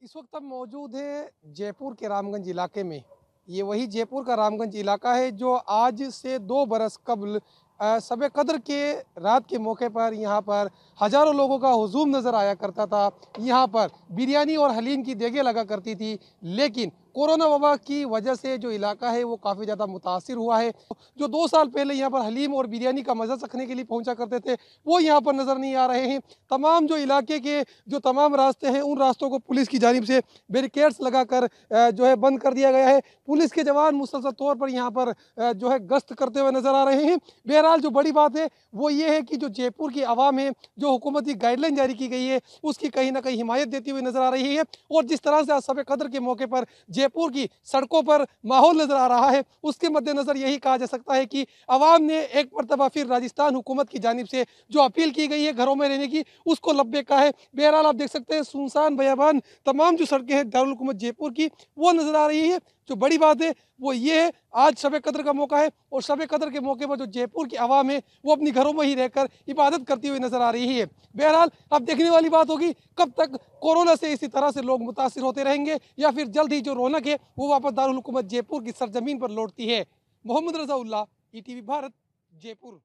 इस वक्त हम मौजूद हैं जयपुर के रामगंज इलाके में। ये वही जयपुर का रामगंज इलाका है जो आज से 2 बरस कबल शब कद्र के रात के मौके पर यहाँ पर हज़ारों लोगों का हुजूम नज़र आया करता था। यहाँ पर बिरयानी और हलीम की देगें लगा करती थी, लेकिन कोरोना वबा की वजह से जो इलाका है वो काफ़ी ज़्यादा मुतासिर हुआ है। जो 2 साल पहले यहाँ पर हलीम और बिरयानी का मज़ा चखने के लिए पहुँचा करते थे, वो यहाँ पर नज़र नहीं आ रहे हैं। तमाम जो इलाके के जो तमाम रास्ते हैं, उन रास्तों को पुलिस की जानिब से बैरिकेड्स लगाकर जो है बंद कर दिया गया है। पुलिस के जवान मुसलसल तौर पर यहाँ पर जो है गश्त करते हुए नज़र आ रहे हैं। बहरहाल जो बड़ी बात है वो ये है कि जो जयपुर की आवाम है, जो हुकूमती गाइडलाइन जारी की गई है, उसकी कहीं ना कहीं हिमायत देती हुई नज़र आ रही है। और जिस तरह से आज शब कद्र के मौके पर जयपुर की सड़कों पर माहौल नज़र आ रहा है, उसके मद्देनज़र यही कहा जा सकता है कि आवाम ने एक मरतबा फिर राजस्थान हुकूमत की जानिब से जो अपील की गई है घरों में रहने की, उसको लब्बे कहा है। बहरहाल आप देख सकते हैं सुनसान बयाबान तमाम जो सड़कें हैं दारुल हुकूमत जयपुर की, वो नज़र आ रही है। जो बड़ी बात है वो ये है, आज शब कद्र का मौका है और शब कद्र के मौके पर जो जयपुर की आवाम है वो अपनी घरों में ही रहकर इबादत करती हुई नजर आ रही है। बहरहाल अब देखने वाली बात होगी कब तक कोरोना से इसी तरह से लोग मुतासिर होते रहेंगे या फिर जल्द ही जो रौनक है वो वापस दारुल हुकूमत जयपुर की सरजमीन पर लौटती है। मोहम्मद रज़ाउल्लाह, ईटीवी भारत, जयपुर।